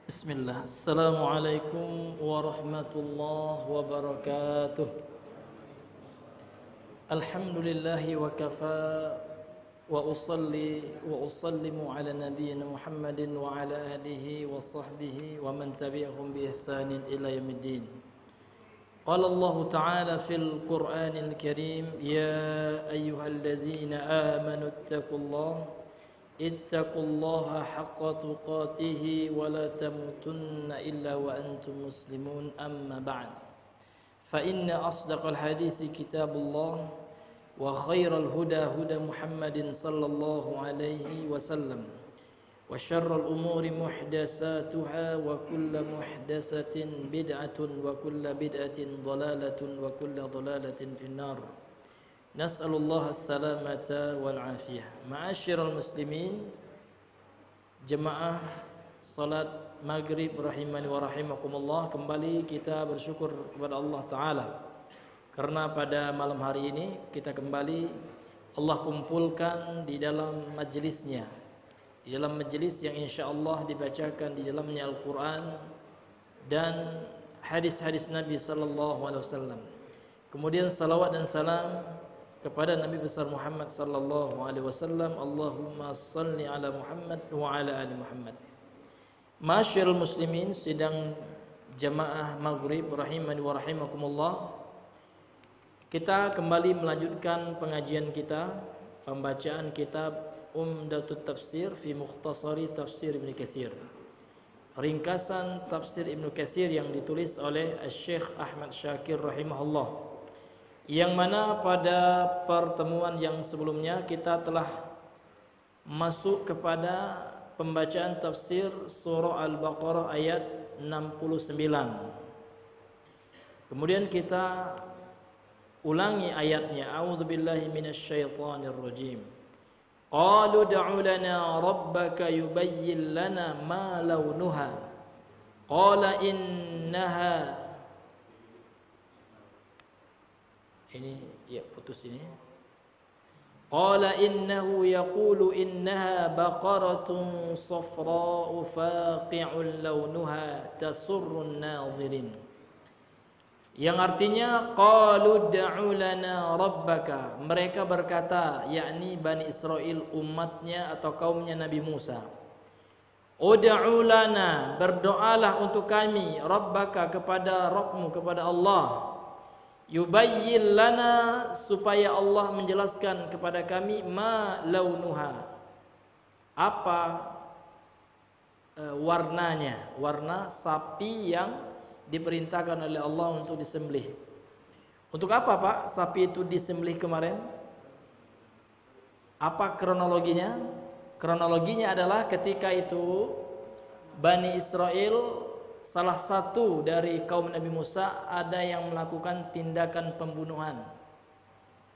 Bismillah. Assalamualaikum warahmatullahi wabarakatuh. Alhamdulillahi wa kafa wa usalli wa usallimu ala nabiyyina Muhammadin wa ala alihi wa sahbihi wa man tabi'ahum bi ihsanin ila yaumiddin. Qala Allah Ta'ala fil Qur'anil Karim, ya ayyuhallazina amanu ittaqullaha ittaqullaha haqqa tuqatih wa la tamutunna illa wa antum muslimun, amma ba'd. Fa inna asdaqal hadisi kitabullah wa khairal huda huda Muhammadin sallallahu alaihi wasallam wa syarrul umuri muhdatsatuha wa kullu muhdatsatin bid'atun wa kullu bid'atin dhalalatun wa kullu dhalalatin finnar. Nas'alullah as-salamata wal afiyah. Ma'asyiral muslimin, jemaah salat maghrib rahimani wa rahimakumullah, kembali kita bersyukur kepada Allah Ta'ala karena pada malam hari ini kita kembali Allah kumpulkan di dalam majlisnya, di dalam majlis yang insyaallah dibacakan di dalamnya Al-Quran dan hadis-hadis Nabi sallallahu alaihi wasallam. Kemudian salawat dan salam kepada Nabi besar Muhammad sallallahu alaihi wasallam. Allahumma salli ala Muhammad wa ala ali Muhammad. Masyarul muslimin, sidang jamaah maghrib rahimani wa rahimakumullah, kita kembali melanjutkan pengajian kita, pembacaan kitab Umdatut Tafsir fi Mukhtasari Tafsir Ibnu Katsir, ringkasan tafsir Ibnu Katsir yang ditulis oleh Syekh Ahmad Syakir rahimahullah, yang mana pada pertemuan yang sebelumnya kita telah masuk kepada pembacaan tafsir surah Al-Baqarah ayat 69. Kemudian kita ulangi ayatnya, a'udzubillahi minasyaitonir rajim. Qalu ud'u lana rabbaka yubayyin lana ma launuha. Qala innaha, ini ya putus ini. Qala innahu yaqulu innaha baqaratun safra'u faqi'un launuha tasurrun nadhirin. Yang artinya qalu ud'u lana rabbaka, mereka berkata, yakni Bani Israel, umatnya atau kaumnya Nabi Musa, ud'u lana, berdoalah untuk kami, rabbaka, kepada Rabbmu, kepada Allah, yubayyin lana, supaya Allah menjelaskan kepada kami, ma launuha, apa warnanya, warna sapi yang diperintahkan oleh Allah untuk disembelih. Untuk apa Pak sapi itu disembelih kemarin? Apa kronologinya? Kronologinya adalah ketika itu Bani Israel, salah satu dari kaum Nabi Musa, ada yang melakukan tindakan pembunuhan.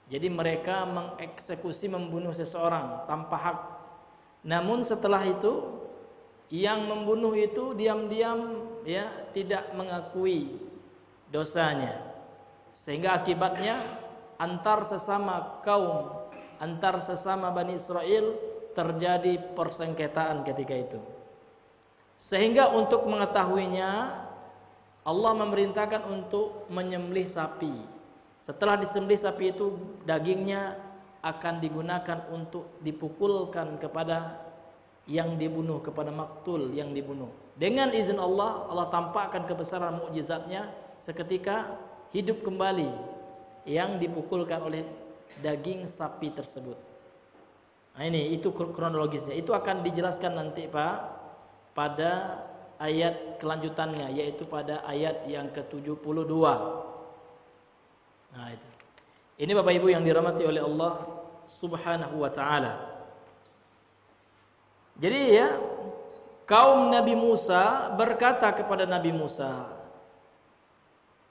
Jadi mereka mengeksekusi, membunuh seseorang tanpa hak. Namun setelah itu yang membunuh itu diam-diam ya tidak mengakui dosanya, sehingga akibatnya antar sesama kaum, antar sesama Bani Israel terjadi persengketaan ketika itu. Sehingga untuk mengetahuinya Allah memerintahkan untuk menyembelih sapi. Setelah disembelih sapi itu, dagingnya akan digunakan untuk dipukulkan kepada yang dibunuh, kepada maktul yang dibunuh. Dengan izin Allah, Allah tampakkan kebesaran mukjizatnya, seketika hidup kembali yang dipukulkan oleh daging sapi tersebut. Nah, ini itu kronologisnya. Itu akan dijelaskan nanti Pak pada ayat kelanjutannya, yaitu pada ayat yang ke-72. Nah, itu. Ini Bapak Ibu yang dirahmati oleh Allah Subhanahu wa taala. Jadi ya, kaum Nabi Musa berkata kepada Nabi Musa,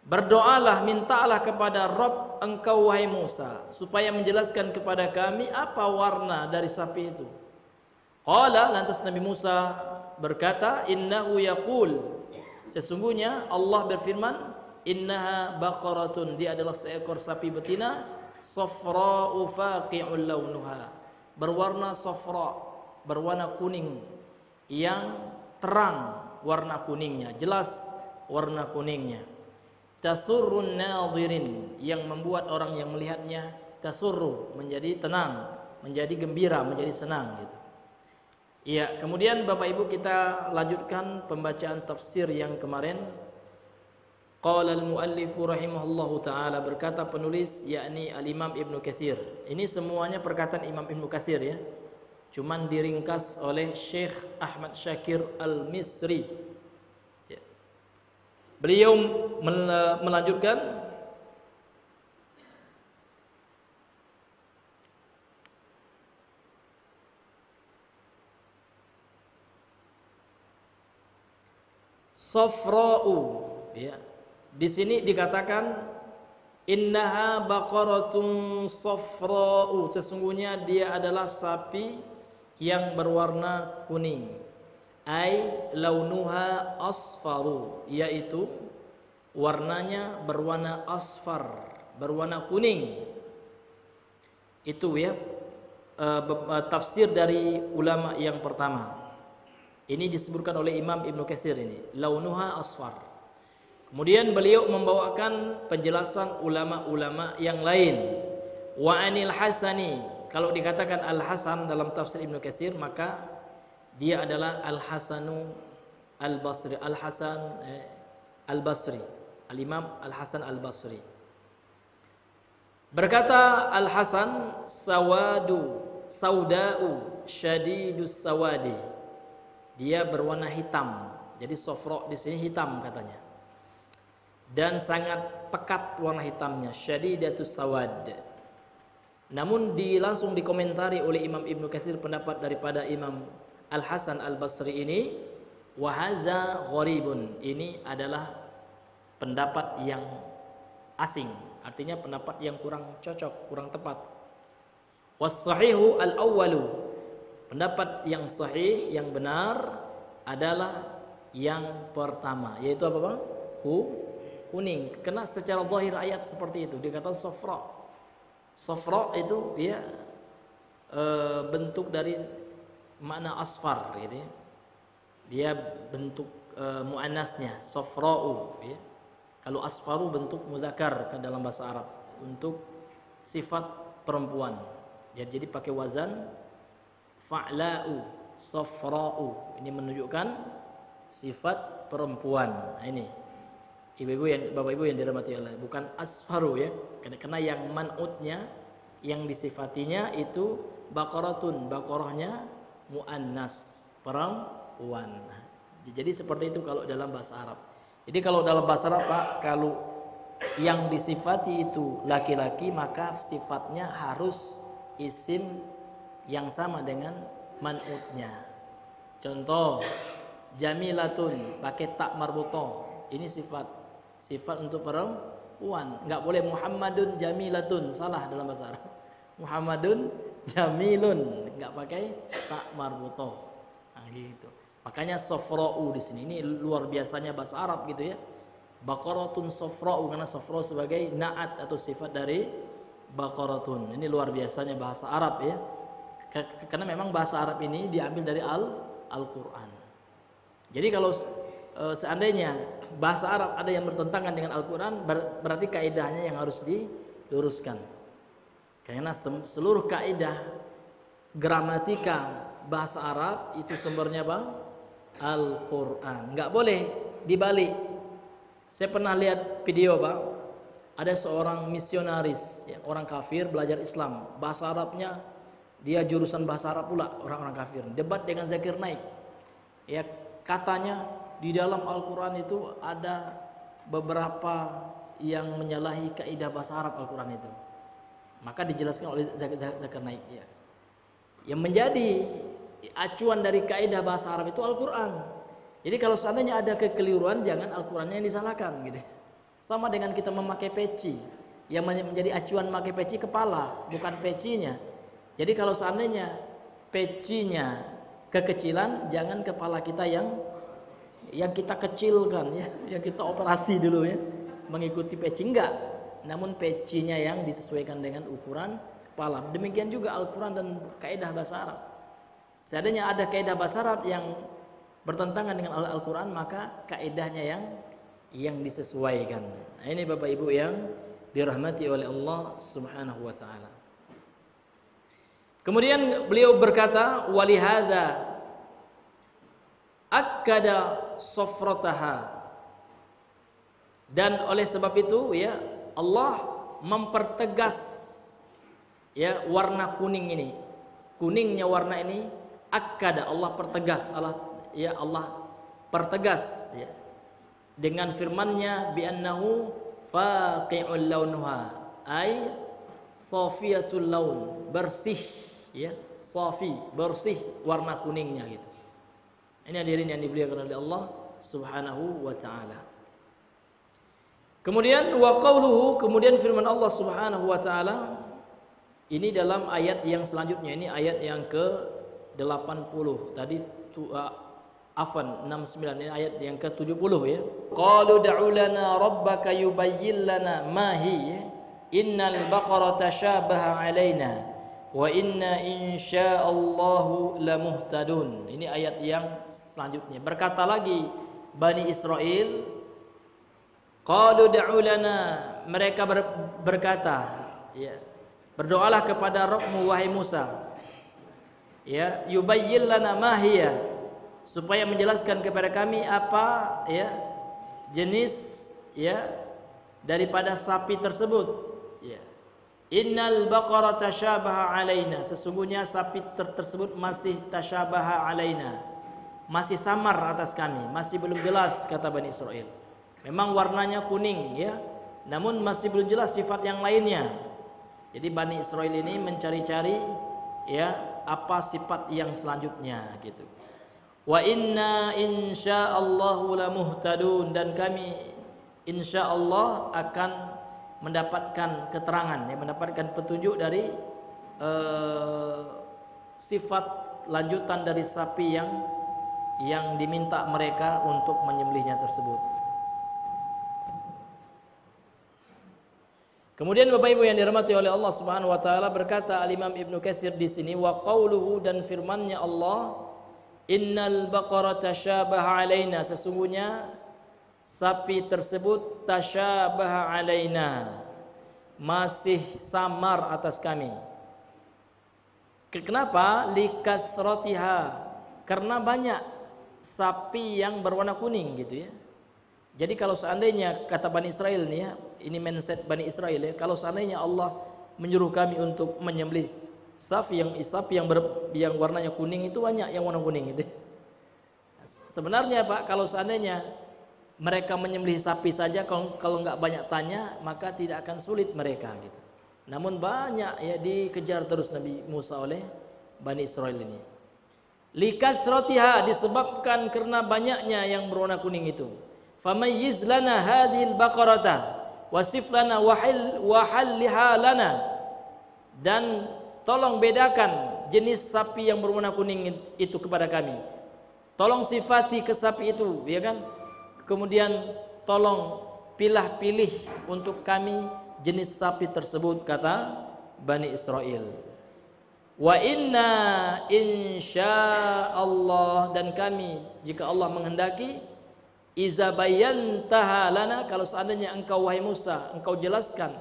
berdoalah, mintalah kepada Rabb engkau wahai Musa, supaya menjelaskan kepada kami apa warna dari sapi itu. Qala, lantas Nabi Musa berkata, innahu yaqul, sesungguhnya Allah berfirman, innaha baqaratun, dia adalah seekor sapi betina, safra'u faqi'un launuha, berwarna safra, berwarna kuning yang terang warna kuningnya, jelas warna kuningnya. Tasurrun nadhirin, yang membuat orang yang melihatnya tasurru, menjadi tenang, menjadi gembira, menjadi senang gitu. Iya, kemudian Bapak Ibu kita lanjutkan pembacaan tafsir yang kemarin. Qala al-muallif rahimahullahu taala, berkata penulis yakni al-Imam Ibnu Katsir. Ini semuanya perkataan Imam Ibnu Katsir ya. Cuman diringkas oleh Syekh Ahmad Syakir Al-Misri. Ya. Beliau melanjutkan safra'u ya. Di sini dikatakan innaha baqaratun safra'u, sesungguhnya dia adalah sapi yang berwarna kuning. Ai launuha asfaru, yaitu warnanya berwarna asfar, berwarna kuning. Itu ya tafsir dari ulama yang pertama. Ini disebutkan oleh Imam Ibnu Katsir ini, launuha asfar. Kemudian beliau membawakan penjelasan ulama-ulama yang lain. Wa anil Hasani, kalau dikatakan Al-Hasan dalam tafsir Ibnu Katsir maka dia adalah Al-Hasanu Al-Basri, Al-Hasan Al-Basri, Al-Imam Al-Hasan Al-Basri. Berkata Al-Hasan, sauda'u syadidus sawadi. Dia berwarna hitam. Jadi sofro di sini hitam katanya. Dan sangat pekat warna hitamnya, syadidatus sawad. Namun langsung dikomentari oleh Imam Ibnu Katsir pendapat daripada Imam Al-Hasan Al-Basri ini, wa hadza gharibun. Ini adalah pendapat yang asing, artinya pendapat yang kurang cocok, kurang tepat. Was sahihu al-awwalu. Pendapat yang sahih, yang benar adalah yang pertama, yaitu apa Bang? Kuning. Karena secara zahir ayat seperti itu, dikatakan safra. Safra itu ya bentuk dari makna asfar gitu ya. Dia bentuk muannasnya safra'u ya. Kalau asfaru bentuk muzakkar kan dalam bahasa Arab, untuk sifat perempuan. Ya, jadi pakai wazan fa'la'u, safra'u. Ini menunjukkan sifat perempuan. Nah, ini ibu-ibu yang bapak-ibu yang dirahmati Allah, bukan asfaru ya. Karena yang man'utnya, yang disifatinya itu baqaratun, baqarahnya muannas, perempuan. Jadi seperti itu kalau dalam bahasa Arab. Jadi kalau dalam bahasa Arab Pak, kalau yang disifati itu laki-laki maka sifatnya harus isim yang sama dengan man'utnya. Contoh, jamilatun pakai tak marbutoh. Ini sifat untuk perempuan. Enggak boleh Muhammadun jamilatun, salah dalam bahasa Arab. Muhammadun jamilun, enggak pakai tak marbutoh. Nah, gitu. Makanya safra'u di sini, ini luar biasanya bahasa Arab gitu ya. Baqaratun safra'u, karena safra sebagai na'at atau sifat dari baqaratun. Ini luar biasanya bahasa Arab ya. Karena memang bahasa Arab ini diambil dari Al-Quran. Jadi kalau seandainya bahasa Arab ada yang bertentangan dengan Al-Quran, berarti kaidahnya yang harus diluruskan. Karena seluruh kaidah gramatika bahasa Arab itu sumbernya apa? Al-Quran. Nggak boleh dibalik. Saya pernah lihat video Pak, ada seorang misionaris ya, orang kafir belajar Islam, bahasa Arabnya dia jurusan bahasa Arab pula, orang-orang kafir, debat dengan Zakir Naik. Ya, katanya di dalam Al-Quran itu ada beberapa yang menyalahi kaidah bahasa Arab Al-Quran itu. Maka dijelaskan oleh Zakir Naik ya. Yang menjadi acuan dari kaidah bahasa Arab itu Al-Quran. Jadi kalau seandainya ada kekeliruan, jangan Al-Qurannya yang disalahkan gitu. Sama dengan kita memakai peci, yang menjadi acuan memakai peci kepala, bukan pecinya. Jadi kalau seandainya pecinya kekecilan, jangan kepala kita yang kita kecilkan ya, yang kita operasi dulu ya, mengikuti peci, enggak. Namun pecinya yang disesuaikan dengan ukuran kepala. Demikian juga Al-Quran dan kaidah bahasa Arab. Seandainya ada kaidah bahasa Arab yang bertentangan dengan Al-Qur'an, maka kaidahnya yang disesuaikan. Nah, ini Bapak Ibu yang dirahmati oleh Allah Subhanahu wa taala. Kemudian beliau berkata, walihada akkada safrataha, dan oleh sebab itu ya Allah mempertegas ya warna kuning ini, kuningnya warna ini, akkada, Allah pertegas, Allah pertegas ya dengan firman-Nya, bi annahu faqi'ul launuha, ay safiyatul laun, bersih ya, safi, bersih warna kuningnya gitu. Ini hadirin yang dimuliakan oleh Allah Subhanahu wa taala. Kemudian wa qauluhu, kemudian firman Allah Subhanahu wa taala ini dalam ayat yang selanjutnya, ini ayat yang ke-80 tadi Afan 69, ini ayat yang ke-70 ya. Qalu da'u lana rabbaka yubayyin lana ma hi innal baqara tashabaha alaina wa inna insyaallahu lamuhtadun. Ini ayat yang selanjutnya. Berkata lagi Bani Israel, qalu da'u lana, mereka berkata ya, berdoalah kepada Rabbmu wahai Musa ya, yubayyin lana ma hiya, supaya menjelaskan kepada kami apa ya jenis ya daripada sapi tersebut ya. Innal baqara tashabaha alaina, sesungguhnya sapi tersebut masih tashabaha alaina, masih samar atas kami, masih belum jelas, kata Bani Israel. Memang warnanya kuning ya, namun masih belum jelas sifat yang lainnya. Jadi Bani Israel ini mencari-cari ya apa sifat yang selanjutnya gitu. Wa inna insyaallahu lamuhtadun, dan kami insyaallah akan mendapatkan keterangan ya, mendapatkan petunjuk dari sifat lanjutan dari sapi yang diminta mereka untuk menyembelihnya tersebut. Kemudian Bapak Ibu yang dirahmati oleh Allah Subhanahu wa taala, berkata Al-Imam Ibnu Katsir di sini, wa qauluhu, dan firman-Nya Allah, innal baqara tashabaha alaina, sesungguhnya sapi tersebut tashabaha alaina, masih samar atas kami. Kenapa? Likasratiha, karena banyak sapi yang berwarna kuning gitu ya. Jadi kalau seandainya, kata Bani Israel nih ya, ini mindset Bani Israel ya, kalau seandainya Allah menyuruh kami untuk menyembelih sapi yang warnanya kuning, itu banyak yang warna kuning gitu. Sebenarnya Pak, kalau seandainya mereka menyembelih sapi saja, kalau nggak banyak tanya, maka tidak akan sulit mereka gitu. Namun banyak ya dikejar terus Nabi Musa oleh Bani Israel ini. Likasratiha, disebabkan karena banyaknya yang berwarna kuning itu. Famayyiz lana hadhil baqarata wasif lana wahalliha lana, dan tolong bedakan jenis sapi yang berwarna kuning itu kepada kami. Tolong sifati ke sapi itu, ya kan? Kemudian tolong pilih untuk kami jenis sapi tersebut, kata Bani Israel. Wa inna insyaallah, dan kami jika Allah menghendaki, iza bayyantaha lana, kalau seandainya engkau wahai Musa, engkau jelaskan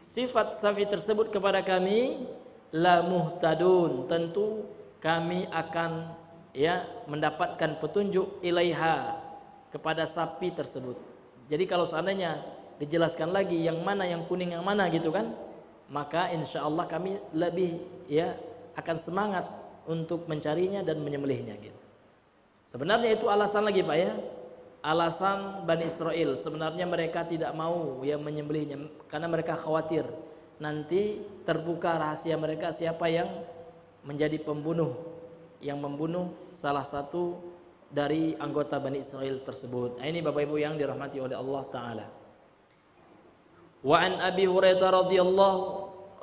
sifat sapi tersebut kepada kami, la muhtadun, tentu kami akan ya mendapatkan petunjuk ilaiha, kepada sapi tersebut. Jadi kalau seandainya dijelaskan lagi yang mana yang kuning yang mana gitu kan, maka insya Allah kami lebih ya akan semangat untuk mencarinya dan menyembelihnya gitu. Sebenarnya itu alasan lagi Pak ya, alasan Bani Israel. Sebenarnya mereka tidak mau ya menyembelihnya karena mereka khawatir nanti terbuka rahasia mereka siapa yang menjadi pembunuh, yang membunuh salah satu dari anggota Bani Israel tersebut. Nah, ini Bapak Ibu yang dirahmati oleh Allah Ta'ala. Wa an Abi Hurairah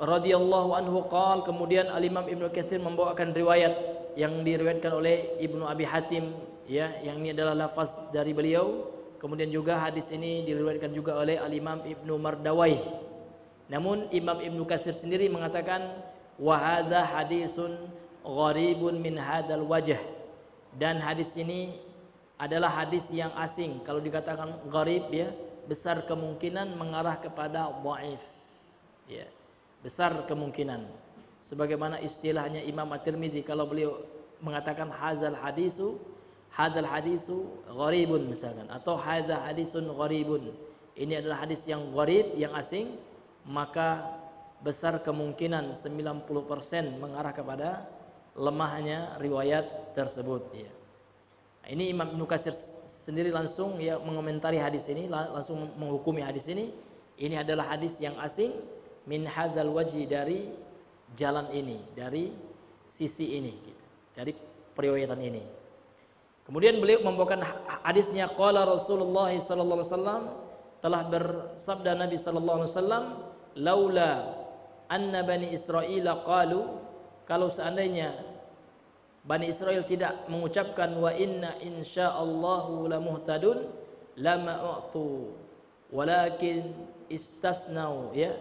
radhiyallahu anhu qala, kemudian Al-Imam Ibnu Katsir membawakan riwayat yang diriwayatkan oleh Ibnu Abi Hatim ya, yang ini adalah lafaz dari beliau. Kemudian juga hadis ini diriwayatkan juga oleh Al-Imam Ibnu Mardawai. Namun Imam Ibnu Katsir sendiri mengatakan wa hadza hadisun gharibun min hadzal wajh, dan hadis ini adalah hadis yang asing. Kalau dikatakan gharib ya, besar kemungkinan mengarah kepada dhaif. Ya, besar kemungkinan. Sebagaimana istilahnya Imam At-Tirmidzi kalau beliau mengatakan hadzal hadisu gharibun misalkan, atau hadza hadisun gharibun. Ini adalah hadis yang gharib, yang asing, maka besar kemungkinan 90% mengarah kepada lemahnya riwayat tersebut ya. Ini Imam Ibnu Katsir sendiri langsung ya mengomentari hadis ini, langsung menghukumi hadis ini. Ini adalah hadis yang asing min hadzal wajhi, dari jalan ini, dari sisi ini gitu, dari periwayatan ini. Kemudian beliau membawakan hadisnya, qala Rasulullah sallallahu alaihi wasallam, telah bersabda Nabi sallallahu alaihi wasallam, laula anna bani Israil qalu, kalau seandainya Bani Israel tidak mengucapkan wa inna insyaallahu lamuhtadun lama u'tu walakin istasnau ya.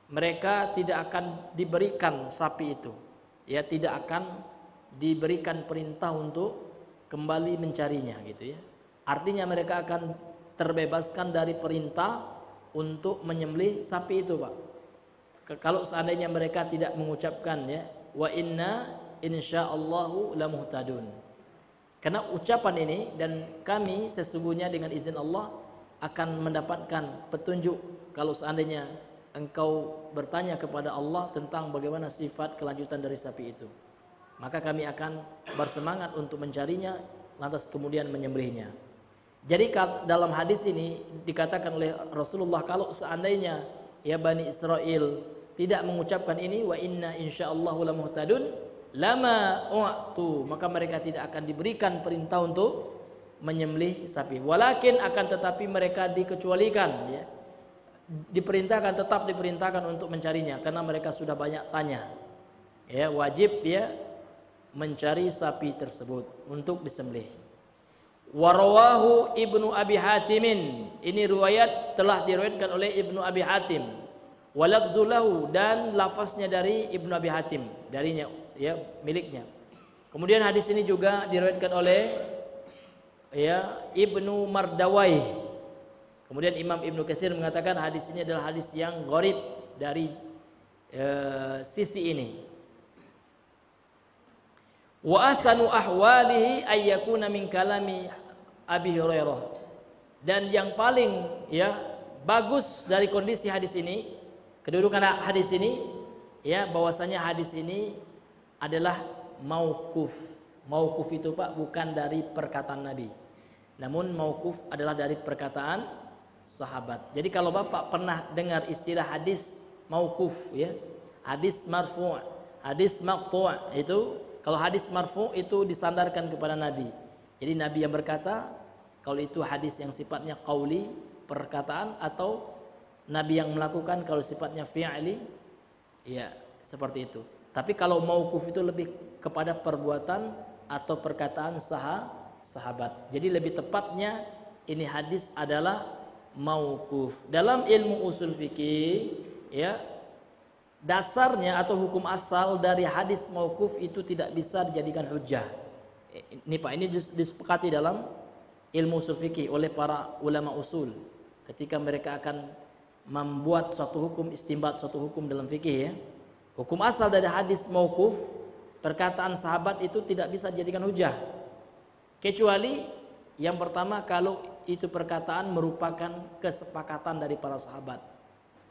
Mereka tidak akan diberikan sapi itu. Ya, tidak akan diberikan perintah untuk kembali mencarinya gitu ya. Artinya mereka akan terbebaskan dari perintah untuk menyembelih sapi itu, Pak. Kalau seandainya mereka tidak mengucapkan ya wa inna insyaallahu lamuhtadun. Karena ucapan ini, dan kami sesungguhnya dengan izin Allah akan mendapatkan petunjuk kalau seandainya engkau bertanya kepada Allah tentang bagaimana sifat kelanjutan dari sapi itu. Maka kami akan bersemangat untuk mencarinya, lantas kemudian menyembelihnya. Jadi dalam hadis ini dikatakan oleh Rasulullah, kalau seandainya ya Bani Israel tidak mengucapkan ini wa inna insyaallahu lamuhtadun lama u'tu, maka mereka tidak akan diberikan perintah untuk menyembelih sapi. Walakin akan tetapi mereka dikecualikan ya. Tetap diperintahkan untuk mencarinya karena mereka sudah banyak tanya. Ya, wajib ya mencari sapi tersebut untuk disembelih. Warawahu Ibnu Abi Hatimin. Ini riwayat telah diriwayatkan oleh Ibnu Abi Hatim. Walafzulahu, dan lafaznya dari Ibnu Abi Hatim, darinya ya, miliknya. Kemudian hadis ini juga diriwayatkan oleh ya Ibnu Mardawai. Kemudian Imam Ibnu Katsir mengatakan hadis ini adalah hadis yang gharib dari sisi ini. Wa ahsanu ahwalihi ayyakuna min kalami Abi Hurairah. Dan yang paling ya bagus dari kondisi hadis ini, kedudukan hadis ini ya, bahwasanya hadis ini adalah mauquf. Mauquf itu Pak bukan dari perkataan Nabi, namun mauquf adalah dari perkataan sahabat. Jadi kalau Bapak pernah dengar istilah hadis mauquf ya, hadis marfu', hadis maqtu', itu kalau hadis marfu' itu disandarkan kepada Nabi. Jadi Nabi yang berkata, kalau itu hadis yang sifatnya qauli, perkataan, atau Nabi yang melakukan kalau sifatnya fi'li, ya seperti itu. Tapi kalau mauquf itu lebih kepada perbuatan atau perkataan sahabat. Jadi lebih tepatnya ini hadis adalah mauquf. Dalam ilmu usul fikih ya, dasarnya atau hukum asal dari hadis mauquf itu tidak bisa dijadikan hujjah. Ini Pak, ini disepakati dalam ilmu usul fikih oleh para ulama usul ketika mereka akan membuat suatu hukum, istinbat suatu hukum dalam fikih ya. Hukum asal dari hadis mauquf, perkataan sahabat itu tidak bisa dijadikan hujah. Kecuali yang pertama, kalau itu perkataan merupakan kesepakatan dari para sahabat,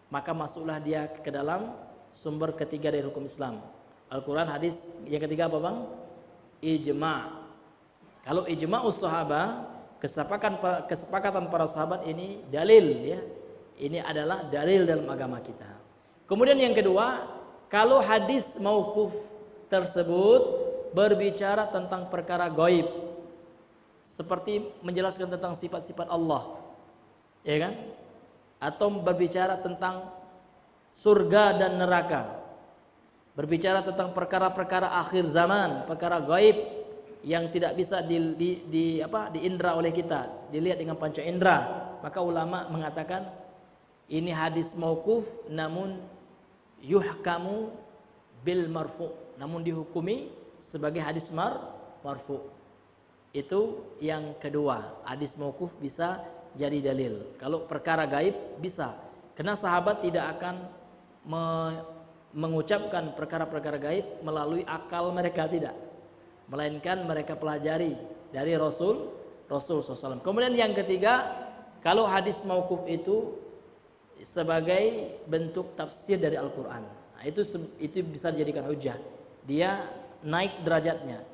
maka masuklah dia ke dalam sumber ketiga dari hukum Islam, Al-Quran, hadis. Yang ketiga apa Bang? Ijma'. Kalau ijma'us sahabah, kesepakatan para sahabat, ini dalil ya. Ini adalah dalil dalam agama kita. Kemudian yang kedua, kalau hadis mauquf tersebut berbicara tentang perkara gaib, seperti menjelaskan tentang sifat-sifat Allah, ya kan? Atau berbicara tentang surga dan neraka, berbicara tentang perkara-perkara akhir zaman, perkara gaib yang tidak bisa diindra oleh kita, dilihat dengan panca indera, maka ulama mengatakan ini hadis mauquf, namun yuhkamu bil marfu', namun dihukumi sebagai hadis marfu'. Itu yang kedua, hadis mauquf bisa jadi dalil. Kalau perkara gaib bisa. Karena sahabat tidak akan mengucapkan perkara-perkara gaib melalui akal mereka, tidak. Melainkan mereka pelajari dari Rasul SAW. Kemudian yang ketiga, kalau hadis mauquf itu sebagai bentuk tafsir dari Al-Quran, nah, itu bisa dijadikan hujah. Dia naik derajatnya.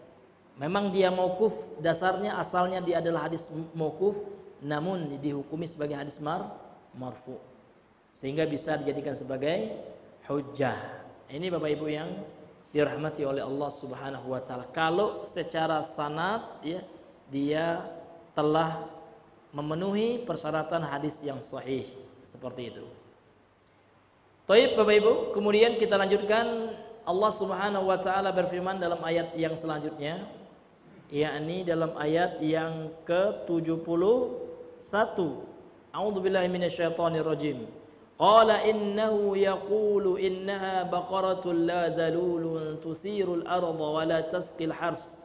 Memang dia mauquf, dasarnya asalnya dia adalah hadis mauquf, namun dihukumi sebagai hadis marfu, sehingga bisa dijadikan sebagai hujjah. Ini Bapak Ibu yang dirahmati oleh Allah Subhanahu wa taala. Kalau secara sanad ya, dia telah memenuhi persyaratan hadis yang sahih, seperti itu. Baik Bapak Ibu, kemudian kita lanjutkan. Allah Subhanahu wa taala berfirman dalam ayat yang selanjutnya, yakni dalam ayat yang ke-71. A'udzubillahi minasyaitonir rajim. Qala innahu yaqulu innaha baqaratun la dhalulun tusirul arda wa la tasqil hars.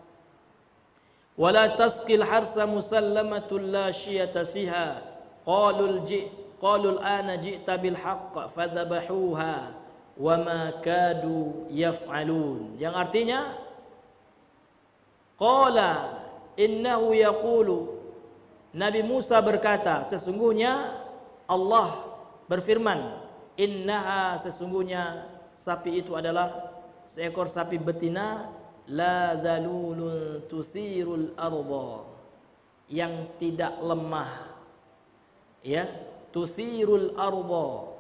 Wa la tasqil harsa musallamatun la syiyata fiha. Qalu al-ana ji'ta bil haqq fadhabahuha wa ma kadu yaf'alun. Yang artinya qala innahu yaqulu, Nabi Musa berkata, sesungguhnya Allah berfirman, innaha, sesungguhnya sapi itu adalah seekor sapi betina, la dzalulun tusirul arda, yang tidak lemah, ya, tusirul arda,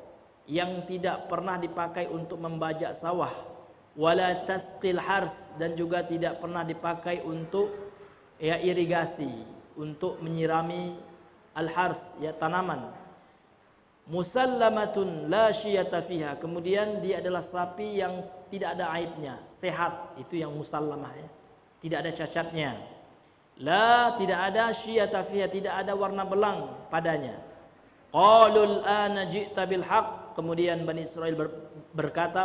yang tidak pernah dipakai untuk membajak sawah, wala tasqil hars, dan juga tidak pernah dipakai untuk ya irigasi, untuk menyirami al-hars, ya tanaman. Musallamatun la syiyata fiha, kemudian dia adalah sapi yang tidak ada aibnya, sehat, itu yang musallamah ya. Tidak ada cacatnya. La, tidak ada syiyata fiha, tidak ada warna belang padanya. Qalul ana ji'ta bil haqq, kemudian Bani Israel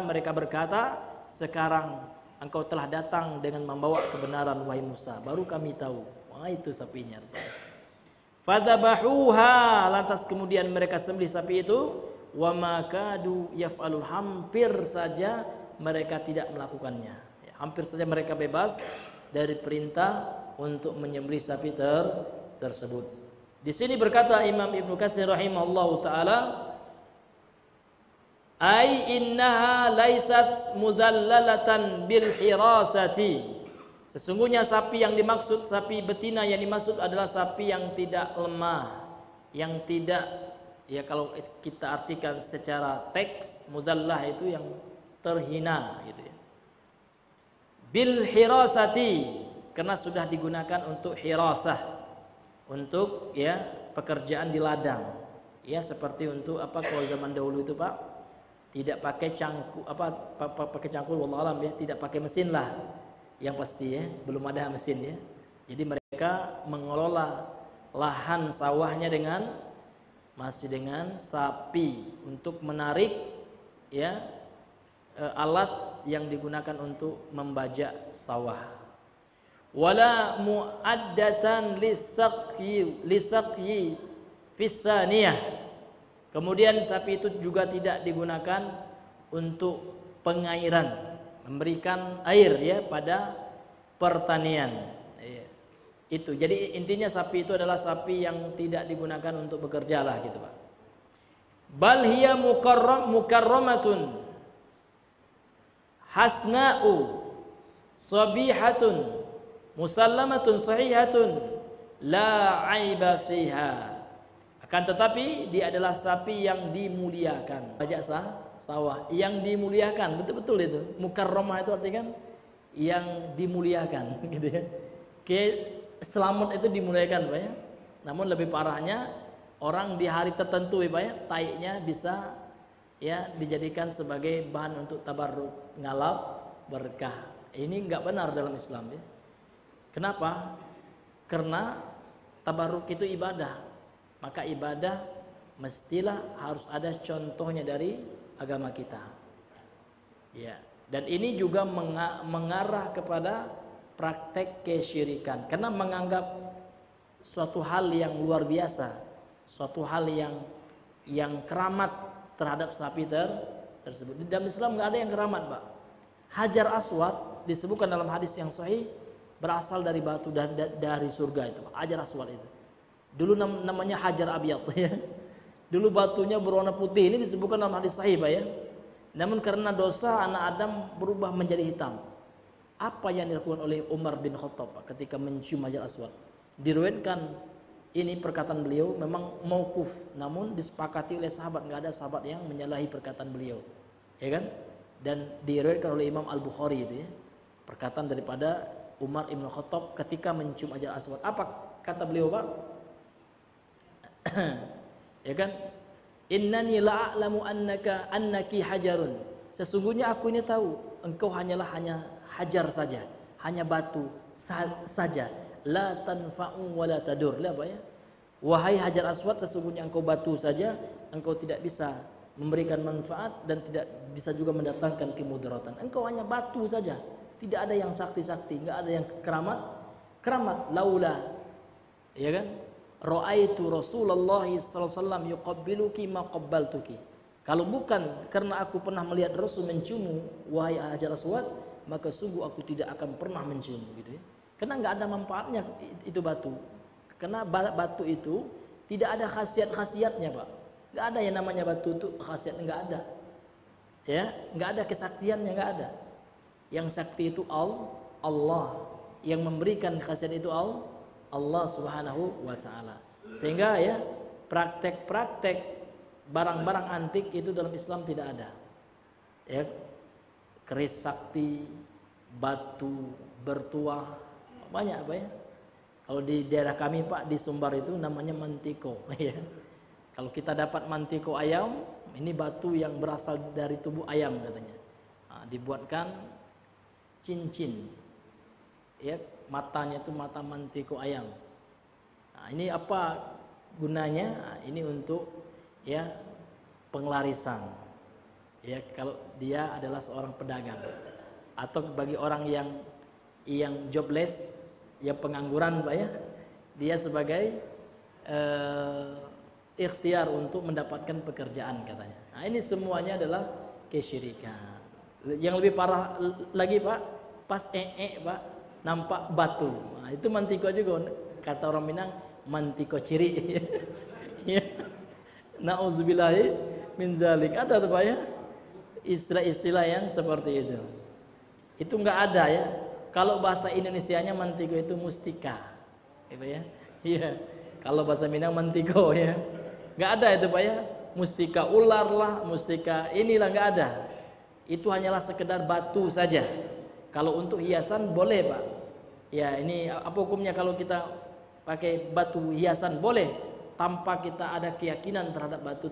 mereka berkata, sekarang engkau telah datang dengan membawa kebenaran wahai Musa, baru kami tahu. Wah, itu sapinya. Fadhabahuha, lantas kemudian mereka sembelih sapi itu, wa ma kadu yaf'alun, hampir saja mereka tidak melakukannya. Ya, hampir saja mereka bebas dari perintah untuk menyembelih sapi tersebut. Di sini berkata Imam Ibnu Katsir rahimahullahu taala, ai innaha laisat mudallalatan bil hirasati. Sesungguhnya sapi yang dimaksud, sapi betina yang dimaksud adalah sapi yang tidak lemah, yang tidak, ya kalau kita artikan secara teks, mudallah itu yang terhina gitu ya. Bil hirasati, karena sudah digunakan untuk hirasah, untuk ya pekerjaan di ladang. Ya seperti untuk apa, kalau zaman dahulu itu Pak, tidak pakai cangkul, pakai cangkul wallahu alam ya, tidak pakai mesin lah. Yang pasti ya, belum ada mesin ya. Jadi mereka mengelola lahan sawahnya masih dengan sapi untuk menarik ya alat yang digunakan untuk membajak sawah. Wala muaddatan lisaqyi fisaniyah. Kemudian sapi itu juga tidak digunakan untuk pengairan, memberikan air ya pada pertanian. Itu. Jadi intinya sapi itu adalah sapi yang tidak digunakan untuk bekerja lah gitu Pak. Bal hiya mukarramatun hasna'u sabihatun musallamatun sahihatun la aiba fiha. Akan tetapi dia adalah sapi yang dimuliakan. Bajak sawah yang dimuliakan, betul-betul itu. Mukarramah itu artinya kan yang dimuliakan gitu ya. Selamat itu dimuliakan Pak ya. Namun lebih parahnya orang di hari tertentu ya Pak ya, taiknya bisa ya dijadikan sebagai bahan untuk tabarruk, ngalap berkah. Ini enggak benar dalam Islam ya. Kenapa? Karena tabarruk itu ibadah. Maka ibadah mestilah harus ada contohnya dari agama kita. Ya, dan ini juga mengarah kepada praktek kesyirikan karena menganggap suatu hal yang luar biasa, suatu hal yang keramat terhadap sapi tersebut. Di dalam Islam nggak ada yang keramat, Pak. Hajar Aswad disebutkan dalam hadis yang sahih berasal dari batu dari surga itu. Hajar Aswad itu. Dulu namanya Hajar Abyad ya. Dulu batunya berwarna putih. Ini disebutkan dalam hadis sahih, Pak ya. Namun karena dosa anak Adam berubah menjadi hitam. Apa yang dilakukan oleh Umar bin Khattab Pak, ketika mencium Hajar Aswad? Diriwayatkan ini perkataan beliau memang mauquf, namun disepakati oleh sahabat, nggak ada sahabat yang menyalahi perkataan beliau, ya kan? Dan diriwayatkan oleh Imam Al-Bukhari itu ya, perkataan daripada Umar bin Khattab ketika mencium Hajar Aswad. Apa kata beliau, Pak? Ya kan? Innani la'alamu annaki hajarun. Sesungguhnya aku ini tahu engkau hanya hajar saja, hanya batu saja. La tanfa'u wa la tadur. Lihat Pak ya. Wahai Hajar Aswad, sesungguhnya engkau batu saja, engkau tidak bisa memberikan manfaat dan tidak bisa juga mendatangkan kemudaratan. Engkau hanya batu saja. Tidak ada yang sakti-sakti, enggak ada yang keramat. Laula, ya kan? Ra'aitu Rasulullah sallallahu alaihi wasallam yuqabbiluki ma qabbaltuki. Kalau bukan karena aku pernah melihat Rasul menciummu wahai Hajar Aswad, maka sungguh aku tidak akan pernah mencium gitu ya. Karena enggak ada manfaatnya itu batu. Karena batu itu tidak ada khasiat-khasiatnya, Pak. Enggak ada yang namanya batu itu khasiat, enggak ada. Ya, enggak ada kesaktiannya, enggak ada. Yang sakti itu Allah. Yang memberikan khasiat itu Allah Subhanahu wa taala. Sehingga ya, praktek-praktek barang-barang antik itu dalam Islam tidak ada. Ya, keris sakti, batu bertuah, banyak apa ya? Kalau di daerah kami Pak di Sumbar itu namanya mantiko ya. Kalau kita dapat mantiko ayam, ini batu yang berasal dari tubuh ayam katanya. Nah, dibuatkan cincin. Ya, matanya itu mata mantiko ayam. Nah, ini apa gunanya? Nah, ini untuk ya penglarisan. Ya, kalau dia adalah seorang pedagang atau bagi orang yang jobless, yang pengangguran Pak ya, dia sebagai ikhtiar untuk mendapatkan pekerjaan katanya. Nah, ini semuanya adalah kesyirikan. Yang lebih parah lagi Pak, pas Pak nampak batu. Nah, itu mantiko juga, kata orang Minang mantiko ciri. Ya. Nauzubillahi min zalik. Ada tuh Pak ya, istilah-istilah yang seperti itu. Itu enggak ada ya. Kalau bahasa Indonesianya mantiko itu mustika, gitu ya. Iya. Kalau bahasa Minang mantiko ya. Enggak ada itu Pak ya. Mustika ular lah, mustika inilah enggak ada. Itu hanyalah sekedar batu saja. Kalau untuk hiasan boleh Pak. Ya ini apa hukumnya kalau kita pakai batu hiasan? Boleh, tanpa kita ada keyakinan terhadap batu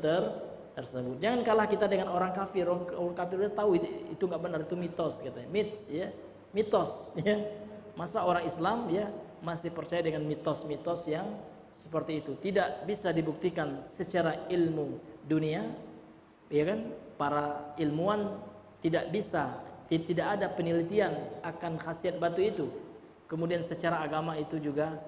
tersebut. Jangan kalah kita dengan orang kafir. Orang kafir udah tahu itu enggak benar, itu mitos katanya. Myths ya. Mitos ya. Masa orang Islam ya masih percaya dengan mitos-mitos yang seperti itu? Tidak bisa dibuktikan secara ilmu dunia, ya kan? Para ilmuwan tidak bisa, tidak ada penelitian akan khasiat batu itu. Kemudian secara agama itu juga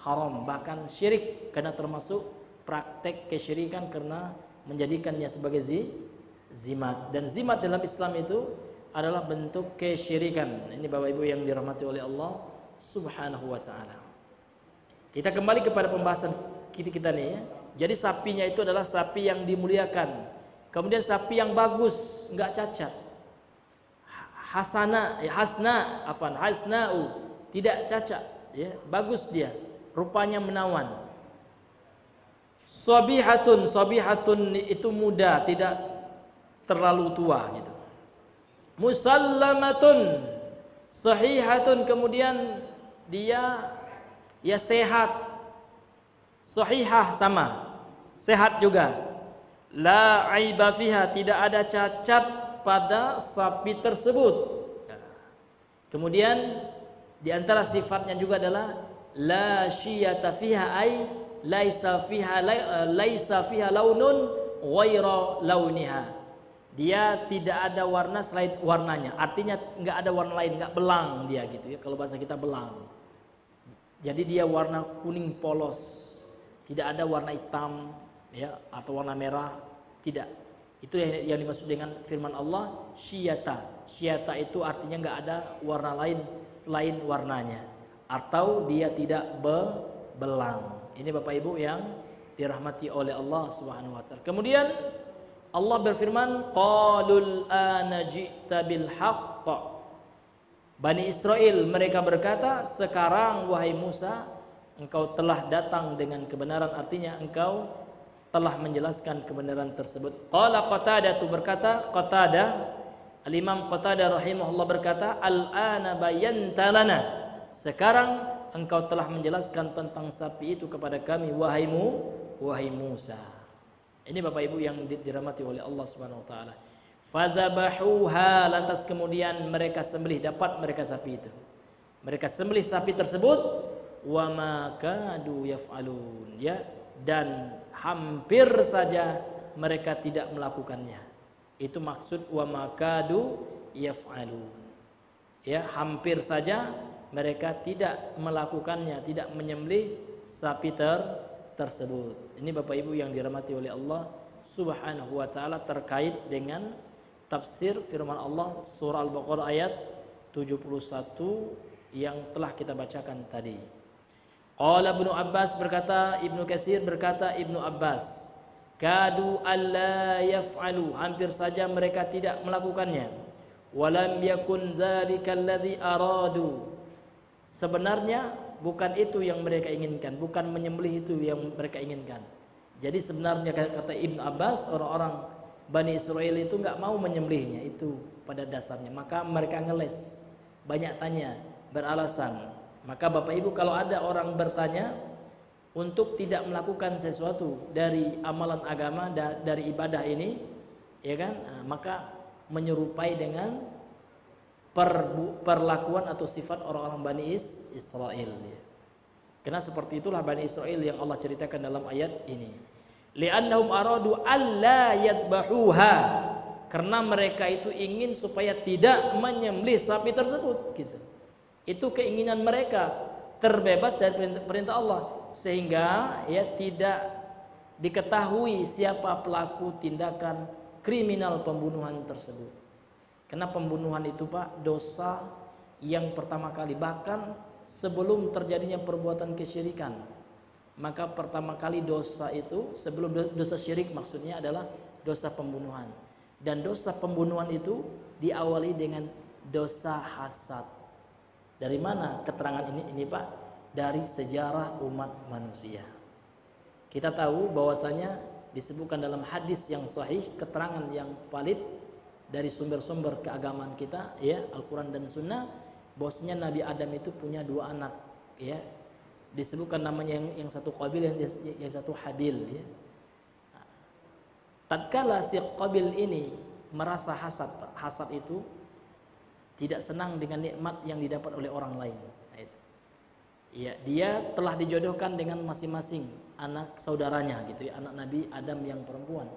haram, bahkan syirik, karena termasuk praktek kesyirikan karena menjadikannya sebagai zimat. Dan zimat dalam Islam itu adalah bentuk kesyirikan. Ini Bapak Ibu yang dirahmati oleh Allah Subhanahu wa taala. Kita kembali kepada pembahasan kita nih ya. Jadi sapinya itu adalah sapi yang dimuliakan. Kemudian sapi yang bagus, enggak cacat. Hasna'u, tidak cacat ya, bagus dia. Rupanya menawan. Sabihatun itu muda, tidak terlalu tua gitu. Musallamatun sahihatun, kemudian dia ya sehat. Sahihah sama, sehat juga. La aiba fiha, tidak ada cacat pada sapi tersebut. Kemudian di antara sifatnya juga adalah la syiyata fiha, ay laisa fiha launun ghaira launiha. Dia tidak ada warna selain warnanya. Artinya nggak ada warna lain, nggak belang dia gitu ya. Kalau bahasa kita belang. Jadi dia warna kuning polos, tidak ada warna hitam ya atau warna merah, tidak. Itu yang dimaksud dengan firman Allah syiyata. Syiyata itu artinya nggak ada warna lain selain warnanya, atau dia tidak belang. Ini Bapak Ibu yang dirahmati oleh Allah Subhanahu wa taala. Kemudian Allah berfirman, qalul ana ji'ta bil haqq. Bani Israel mereka berkata, sekarang wahai Musa, engkau telah datang dengan kebenaran, artinya engkau telah menjelaskan kebenaran tersebut. Qala Qatadah, berkata Qatadah, Al-Imam Qatadah rahimahullah berkata, al-ana bayyanta lana. Sekarang engkau telah menjelaskan tentang sapi itu kepada kami, wahai Musa. Ini Bapak Ibu yang dirahmati oleh Allah Subhanahu wa taala. Fadzabahuha, lantas kemudian mereka sembelih, dapat mereka sapi itu. Mereka sembelih sapi tersebut, wa ma kadu yaf'alun, ya, dan hampir saja mereka tidak melakukannya. Itu maksud wa ma kadu yaf'alun. Ya, hampir saja mereka tidak melakukannya, tidak menyembelih sapi tersebut. Ini Bapak Ibu yang dirahmati oleh Allah Subhanahu wa taala terkait dengan tafsir firman Allah surah Al-Baqarah ayat 71 yang telah kita bacakan tadi. Qala Ibnu Abbas, berkata Ibnu Katsir, berkata Ibnu Abbas, kadu alla yaf'alu, hampir saja mereka tidak melakukannya. Walam yakun dzalika alladzi aradu, sebenarnya bukan itu yang mereka inginkan, bukan menyembelih itu yang mereka inginkan. Jadi sebenarnya kata Ibnu Abbas, orang-orang Bani Israel itu nggak mau menyembelihnya itu pada dasarnya. Maka mereka ngeles, banyak tanya, beralasan. Maka Bapak Ibu, kalau ada orang bertanya untuk tidak melakukan sesuatu dari amalan agama, dari ibadah ini, ya kan, maka menyerupai dengan perlakuan atau sifat orang-orang Bani Israel. Ya. Karena seperti itulah Bani Israel yang Allah ceritakan dalam ayat ini. Li'annahum aradu alla yadbahuha, karena mereka itu ingin supaya tidak menyembelih sapi tersebut gitu. Itu keinginan mereka, terbebas dari perintah Allah, sehingga ya tidak diketahui siapa pelaku tindakan kriminal pembunuhan tersebut. Karena pembunuhan itu Pak, dosa yang pertama kali, bahkan sebelum terjadinya perbuatan kesyirikan. Maka pertama kali dosa itu, sebelum dosa syirik maksudnya adalah dosa pembunuhan. Dan dosa pembunuhan itu diawali dengan dosa hasad. Dari mana keterangan ini Pak? Dari sejarah umat manusia. Kita tahu bahwasanya disebutkan dalam hadis yang sahih, keterangan yang valid dari sumber-sumber keagamaan kita, ya, Al-Quran dan Sunnah, bahwasanya Nabi Adam itu punya dua anak, ya. Disebutkan namanya yang satu Qabil, yang satu Habil, ya. Tatkala si Qabil ini merasa hasad, hasad itu tidak senang dengan nikmat yang didapat oleh orang lain. Ya, dia telah dijodohkan dengan masing-masing anak saudaranya gitu ya, anak Nabi Adam yang perempuan.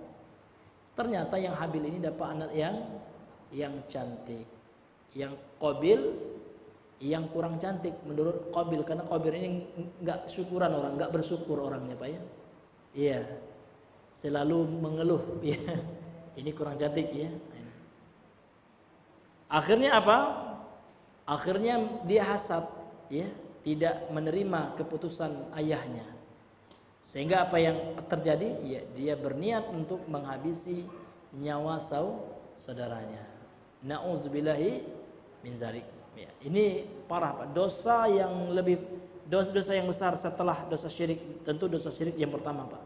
Ternyata yang Habil ini dapat anak yang cantik. Yang Qabil yang kurang cantik menurut Qabil, karena Qabil ini enggak syukuran orang, enggak bersyukur orangnya Pak ya. Iya. Selalu mengeluh ya. Ini kurang cantik ya. Akhirnya apa? Akhirnya dia hasad ya, tidak menerima keputusan ayahnya. Sehingga apa yang terjadi? Ya, dia berniat untuk menghabisi nyawa saudaranya. Nauzubillahi min zalik. Ya, ini parah Pak. Dosa yang lebih, dosa yang besar setelah dosa syirik, tentu dosa syirik yang pertama Pak.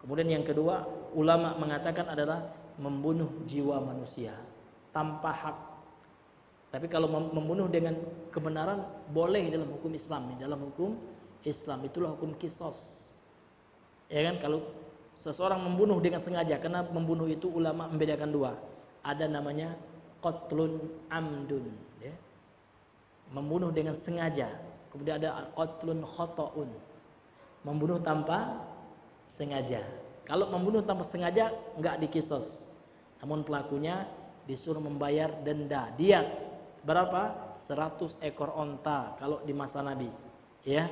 Kemudian yang kedua, ulama mengatakan adalah membunuh jiwa manusia tanpa hak. Tapi kalau membunuh dengan kebenaran boleh dalam hukum Islam. Dalam hukum Islam itulah hukum qisas. Ya kan, kalau seseorang membunuh dengan sengaja, karena membunuh itu ulama membedakan dua. Ada namanya qatlun amdun, ya. Membunuh dengan sengaja. Kemudian ada qatlun khata'un, membunuh tanpa sengaja. Kalau membunuh tanpa sengaja enggak dikisos. Namun pelakunya disuruh membayar denda, diat. Berapa? 100 ekor onta kalau di masa Nabi. Ya.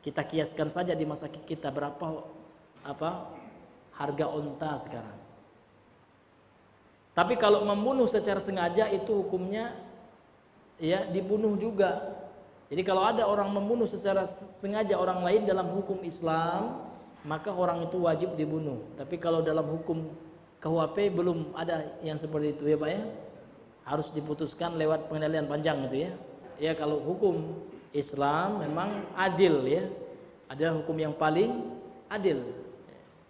Kita kiaskan saja di masa kita berapa harga onta sekarang. Tapi kalau membunuh secara sengaja itu hukumnya ya dibunuh juga. Jadi kalau ada orang membunuh secara sengaja orang lain dalam hukum Islam, maka orang itu wajib dibunuh. Tapi kalau dalam hukum KUHP belum ada yang seperti itu ya Pak ya. Harus diputuskan lewat pengadilan panjang gitu ya. Ya kalau hukum Islam memang adil ya. Adalah hukum yang paling adil.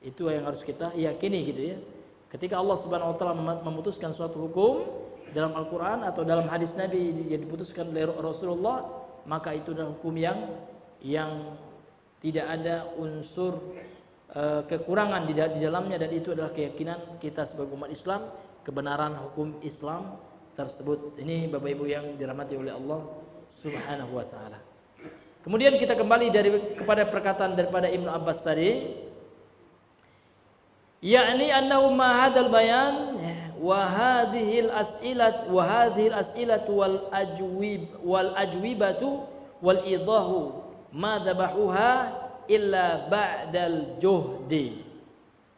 Itu yang harus kita yakini gitu ya. Ketika Allah Subhanahu wa taala memutuskan suatu hukum dalam Al-Qur'an atau dalam hadis Nabi yang diputuskan oleh Rasulullah, maka itu adalah hukum yang tidak ada unsur kekurangan di dalamnya, dan itu adalah keyakinan kita sebagai umat Islam, kebenaran hukum Islam tersebut. Ini Bapak Ibu yang dirahmati oleh Allah Subhanahu wa taala. Kemudian kita kembali kepada perkataan daripada Ibnu Abbas tadi, yakni annahu ma hadzal bayan wa hadhil as'ilat wal ajwibatu wal idahu ma dhabahuha illa ba'dal juhdi.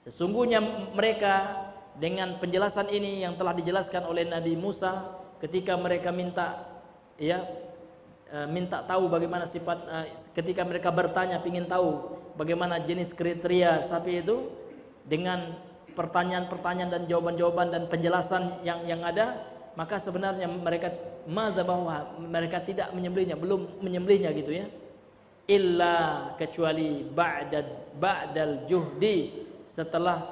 Sesungguhnya mereka dengan penjelasan ini yang telah dijelaskan oleh Nabi Musa ketika mereka minta tahu bagaimana sifat, ketika mereka bertanya ingin tahu bagaimana jenis kriteria sapi itu, dengan pertanyaan-pertanyaan dan jawaban-jawaban dan penjelasan yang ada, maka sebenarnya mereka tidak menyembelihnya, belum menyembelihnya gitu ya, illa kecuali ba'dal juhdi, setelah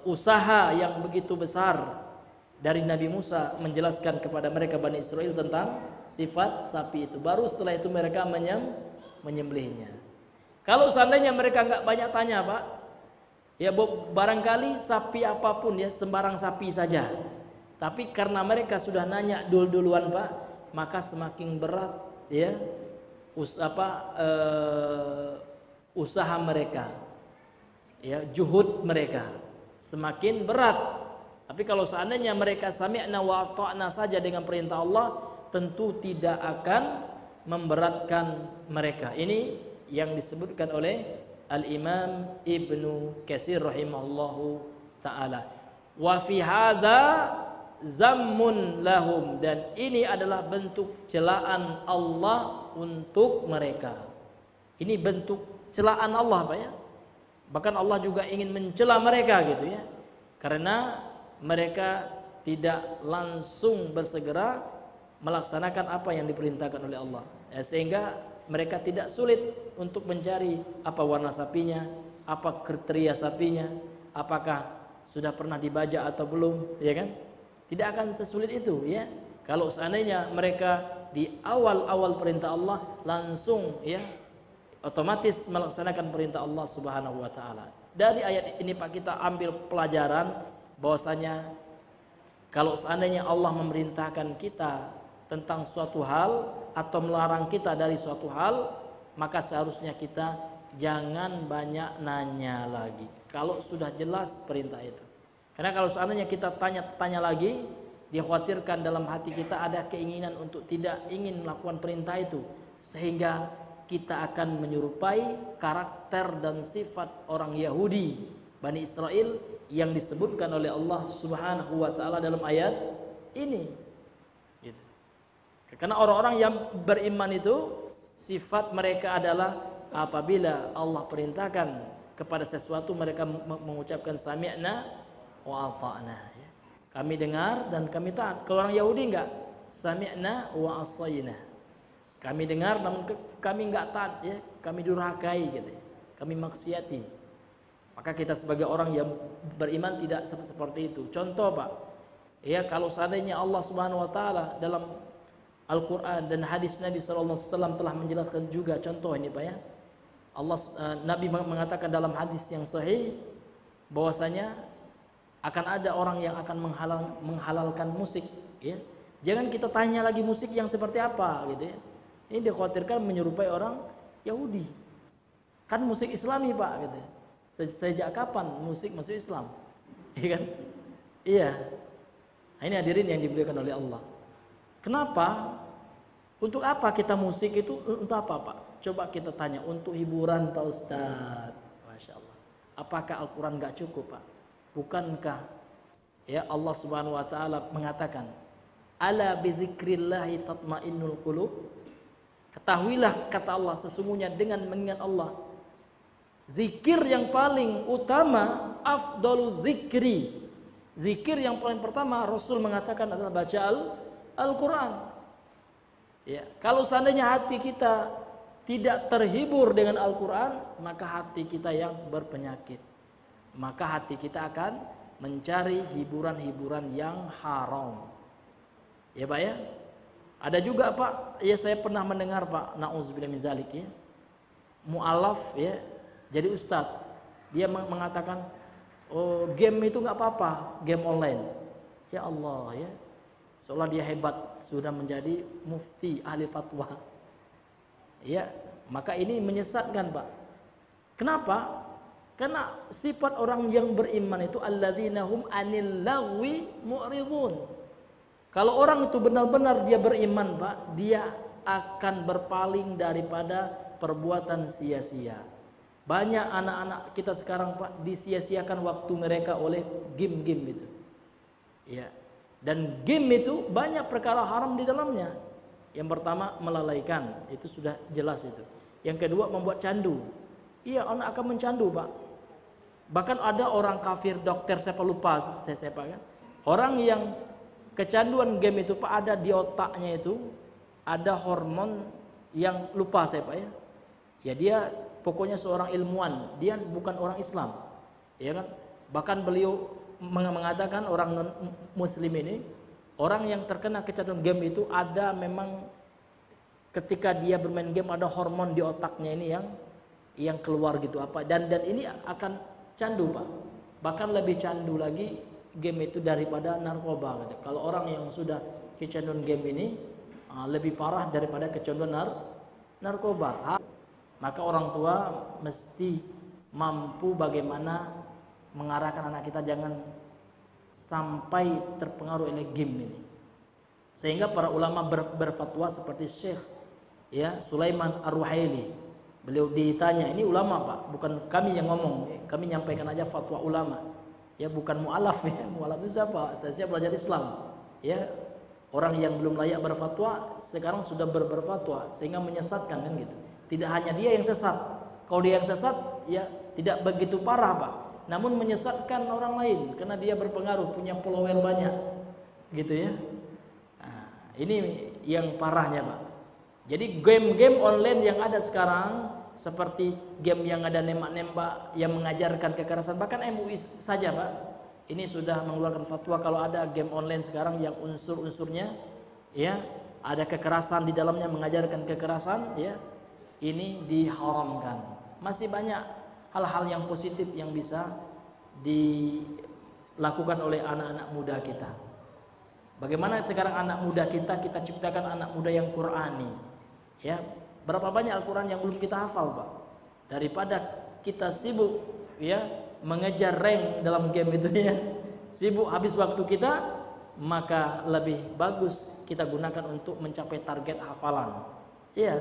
usaha yang begitu besar dari Nabi Musa menjelaskan kepada mereka Bani Israel tentang sifat sapi itu, baru setelah itu mereka menyembelihnya. Kalau seandainya mereka nggak banyak tanya Pak, ya barangkali sapi apapun ya, sembarang sapi saja. Tapi karena mereka sudah nanya duluan Pak, maka semakin berat ya usaha mereka, ya juhud mereka semakin berat. Tapi kalau seandainya mereka sami'na wa ata'na saja dengan perintah Allah, tentu tidak akan memberatkan mereka. Ini yang disebutkan oleh Al-Imam Ibnu Katsir rahimahullahu ta'ala. Wa fi hadza zammun lahum, dan ini adalah bentuk celaan Allah untuk mereka. Ini bentuk celaan Allah Pak ya. Bahkan Allah juga ingin mencela mereka gitu ya. Karena mereka tidak langsung bersegera melaksanakan apa yang diperintahkan oleh Allah. Sehingga mereka tidak sulit untuk mencari apa warna sapinya, apa kriteria sapinya, apakah sudah pernah dibajak atau belum, ya kan? Tidak akan sesulit itu, ya. Kalau seandainya mereka di awal-awal perintah Allah langsung, ya, otomatis melaksanakan perintah Allah Subhanahu wa taala. Dari ayat ini Pak, kita ambil pelajaran bahwasanya kalau seandainya Allah memerintahkan kita tentang suatu hal atau melarang kita dari suatu hal, maka seharusnya kita jangan banyak nanya lagi kalau sudah jelas perintah itu. Karena kalau seandainya kita tanya lagi, dikhawatirkan dalam hati kita ada keinginan untuk tidak ingin melakukan perintah itu, sehingga kita akan menyerupai karakter dan sifat orang Yahudi Bani Israel yang disebutkan oleh Allah Subhanahu wa taala dalam ayat ini. Karena orang-orang yang beriman itu sifat mereka adalah apabila Allah perintahkan kepada sesuatu mereka mengucapkan sami'na wa ata'na. Kami dengar dan kami taat. Kalau orang Yahudi enggak, sami'na wa asayna. Kami dengar namun kami enggak taat ya, kami durhakai gitu. Kami maksiati. Maka kita sebagai orang yang beriman tidak seperti itu. Contoh Pak, ya kalau seandainya Allah Subhanahu wa taala dalam Al-Quran dan hadis Nabi SAW telah menjelaskan juga contoh ini Pak ya. Nabi mengatakan dalam hadis yang sahih bahwasanya akan ada orang yang akan menghalalkan musik ya. Jangan kita tanya lagi musik yang seperti apa gitu ya. Ini dikhawatirkan menyerupai orang Yahudi. Kan musik Islami Pak gitu. Sejak kapan musik masuk Islam? Iya kan? Iya. Nah, ini hadirin yang dimuliakan oleh Allah. Kenapa? Untuk apa kita musik itu? Untuk apa, Pak? Coba kita tanya. Untuk hiburan, Pak Ustadz. Masya Allah. Apakah Al-Quran gak cukup, Pak? Bukankah ya Allah Subhanahu Wa Taala mengatakan, ala bidzikrillahi tatmainnul qulub. Ketahuilah, kata Allah, sesungguhnya dengan mengingat Allah, zikir yang paling utama, afdalu zikri. Zikir yang paling pertama Rasul mengatakan adalah baca Al-Quran. Ya, kalau seandainya hati kita tidak terhibur dengan Al-Quran, maka hati kita yang berpenyakit. Maka hati kita akan mencari hiburan-hiburan yang haram. Ya Pak ya. Ada juga Pak, ya saya pernah mendengar Pak, na'udzubillah min zalik ya. Mu'alaf ya, jadi ustadz. Dia mengatakan, oh game itu nggak apa-apa, game online. Ya Allah ya. Seolah dia hebat, sudah menjadi mufti ahli fatwa. Ya, maka ini menyesatkan Pak. Kenapa? Karena sifat orang yang beriman itu alladzina hum anil lagwi mu'ridun. Kalau orang itu benar-benar dia beriman Pak, dia akan berpaling daripada perbuatan sia-sia. Banyak anak-anak kita sekarang Pak disia-siakan waktu mereka oleh game-game itu. Ya. Dan game itu banyak perkara haram di dalamnya. Yang pertama melalaikan, itu sudah jelas itu. Yang kedua membuat candu. Iya, anak akan mencandu Pak. Bahkan ada orang kafir, dokter saya lupa saya Pak kan. Orang yang kecanduan game itu Pak, ada di otaknya itu ada hormon yang lupa saya Pak ya. Ya dia pokoknya seorang ilmuwan, dia bukan orang Islam. Ya kan? Bahkan beliau mengatakan orang non muslim ini, orang yang terkena kecanduan game itu ada memang ketika dia bermain game ada hormon di otaknya ini yang keluar gitu apa, dan ini akan candu Pak. Bahkan lebih candu lagi game itu daripada narkoba gitu. Kalau orang yang sudah kecanduan game ini lebih parah daripada kecanduan narkoba. Maka orang tua mesti mampu bagaimana mengarahkan anak kita jangan sampai terpengaruh oleh game ini. Sehingga para ulama berfatwa seperti Syekh ya Sulaiman Ar-Ruhaili. Beliau ditanya, ini ulama Pak, bukan kami yang ngomong, kami nyampaikan aja fatwa ulama. Ya bukan mu'alaf ya, mu'alaf itu siapa? Saya belajar Islam. Ya, orang yang belum layak berfatwa sekarang sudah berfatwa sehingga menyesatkan kan gitu. Tidak hanya dia yang sesat. Kalau dia yang sesat ya tidak begitu parah Pak, namun menyesatkan orang lain karena dia berpengaruh, punya follower banyak. Gitu ya. Nah, ini yang parahnya Pak. Jadi game-game online yang ada sekarang seperti game yang ada nembak-nembak yang mengajarkan kekerasan, bahkan MUI saja Pak ini sudah mengeluarkan fatwa kalau ada game online sekarang yang unsur-unsurnya ya ada kekerasan di dalamnya, mengajarkan kekerasan ya, ini diharamkan. Masih banyak hal-hal yang positif yang bisa dilakukan oleh anak-anak muda kita. Bagaimana sekarang anak muda kita ciptakan anak muda yang Qur'ani ya. Berapa banyak Al-Quran yang belum kita hafal Pak. Daripada kita sibuk ya mengejar rank dalam game itu ya, sibuk habis waktu kita, maka lebih bagus kita gunakan untuk mencapai target hafalan. Iya,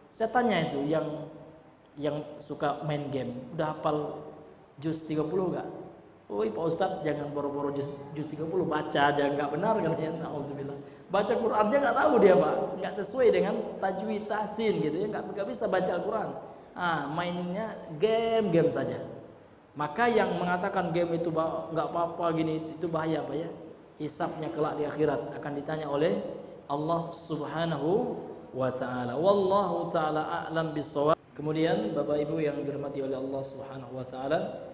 saya tanya itu yang suka main game, udah hafal juz 30 gak? Oh Pak Ustadz jangan boro-boro juz 30, baca aja, nggak benar katanya, na'udzubillah. Baca Qurannya nggak tahu dia Pak, nggak sesuai dengan tajwid tahsin gitu ya, nggak bisa baca Al-Quran. Mainnya game saja. Maka yang mengatakan game itu nggak apa-apa gini itu bahaya Pak ya. Hisabnya kelak di akhirat akan ditanya oleh Allah Subhanahu wa Ta'ala. Wallahu Ta'ala a'lam bissawab. Kemudian Bapak Ibu yang dirahmati oleh Allah Subhanahu wa Ta'ala,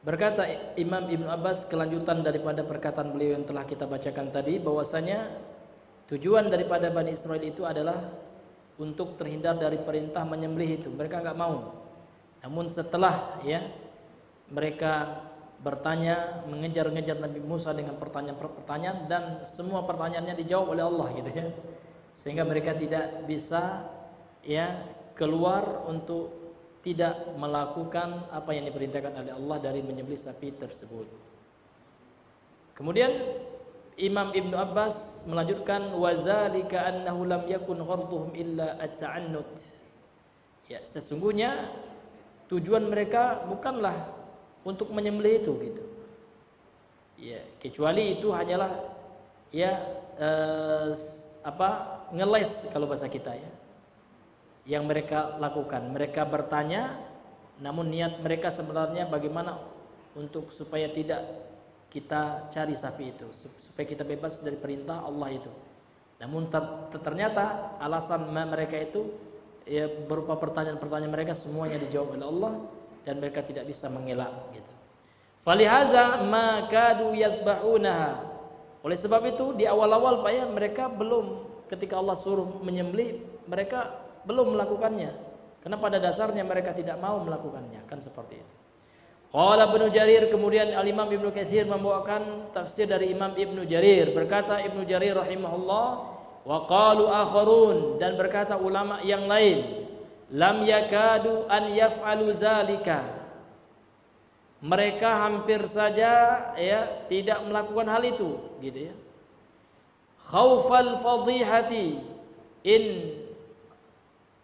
berkata Imam Ibn Abbas, kelanjutan daripada perkataan beliau yang telah kita bacakan tadi, bahwasanya tujuan daripada Bani Israel itu adalah untuk terhindar dari perintah menyembelih itu. Mereka nggak mau. Namun setelah ya mereka bertanya, mengejar-ngejar Nabi Musa dengan pertanyaan-pertanyaan, dan semua pertanyaannya dijawab oleh Allah gitu ya. Sehingga mereka tidak bisa ya keluar untuk tidak melakukan apa yang diperintahkan oleh Allah dari menyembelih sapi tersebut. Kemudian Imam Ibnu Abbas melanjutkan wazalika annahu lam yakun gharduhum illa at-ta'annut. Ya, sesungguhnya tujuan mereka bukanlah untuk menyembelih itu gitu. Ya, kecuali itu hanyalah ya ngeles kalau bahasa kita ya. Yang mereka lakukan, mereka bertanya, namun niat mereka sebenarnya bagaimana untuk supaya tidak kita cari sapi itu, supaya kita bebas dari perintah Allah itu. Namun ternyata alasan mereka itu ya berupa pertanyaan-pertanyaan mereka semuanya dijawab oleh Allah dan mereka tidak bisa mengelak gitu. Falihadza ma kadu yadhbahunaha. Oleh sebab itu di awal-awal Pak ya mereka belum, ketika Allah suruh menyembelih mereka belum melakukannya karena pada dasarnya mereka tidak mau melakukannya, kan seperti itu. Qala Ibnu Jarir, kemudian Al-Imam Ibnu Katsir membawakan tafsir dari Imam Ibnu Jarir. Berkata Ibnu Jarir rahimahullah, wa qalu akharun, dan berkata ulama yang lain, lam yakadu an yaf'alu zalika. Mereka hampir saja ya tidak melakukan hal itu, gitu ya. Khaufal fadhihati in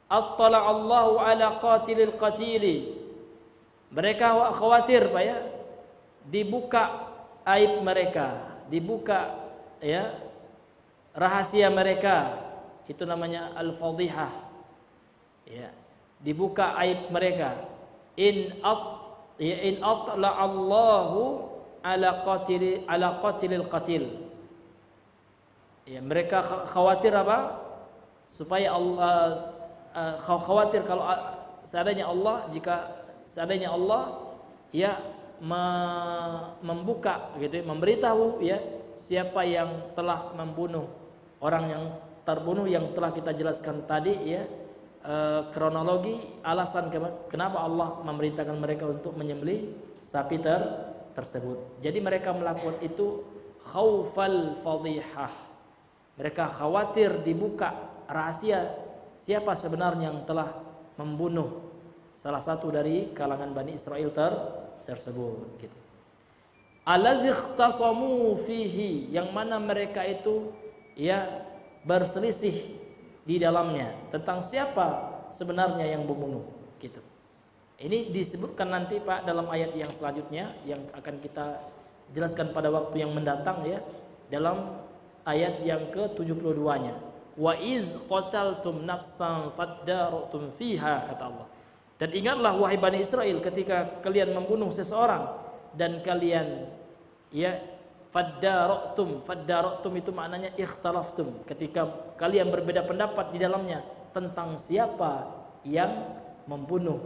attala Allahu ala qatilil qatili. Mereka khawatir Pak ya, dibuka aib mereka, dibuka ya rahasia mereka, itu namanya al-fadhihah. Ya, dibuka aib mereka. In atla Allahu ala qatilil qatil. Ya, mereka khawatir apa? Supaya Allah khawatir kalau seandainya Allah ya membuka gitu, memberitahu ya siapa yang telah membunuh orang yang terbunuh yang telah kita jelaskan tadi ya, kronologi alasan kenapa Allah memerintahkan mereka untuk menyembelih sapi tersebut. Jadi mereka melakukan itu khaufal fadhihah. Mereka khawatir dibuka rahasia siapa sebenarnya yang telah membunuh salah satu dari kalangan Bani Israel tersebut gitu. Alladzi ikhtasamu fihi, yang mana mereka itu ya berselisih di dalamnya tentang siapa sebenarnya yang membunuh gitu. Ini disebutkan nanti Pak dalam ayat yang selanjutnya yang akan kita jelaskan pada waktu yang mendatang ya, dalam ayat yang ke-72-nya. Wa iz qataltum nafsan faddaratum fiha, kata Allah. Dan ingatlah wahai Bani Israel ketika kalian membunuh seseorang dan kalian ya faddaratum itu maknanya ikhtalaftum, ketika kalian berbeda pendapat di dalamnya tentang siapa yang membunuh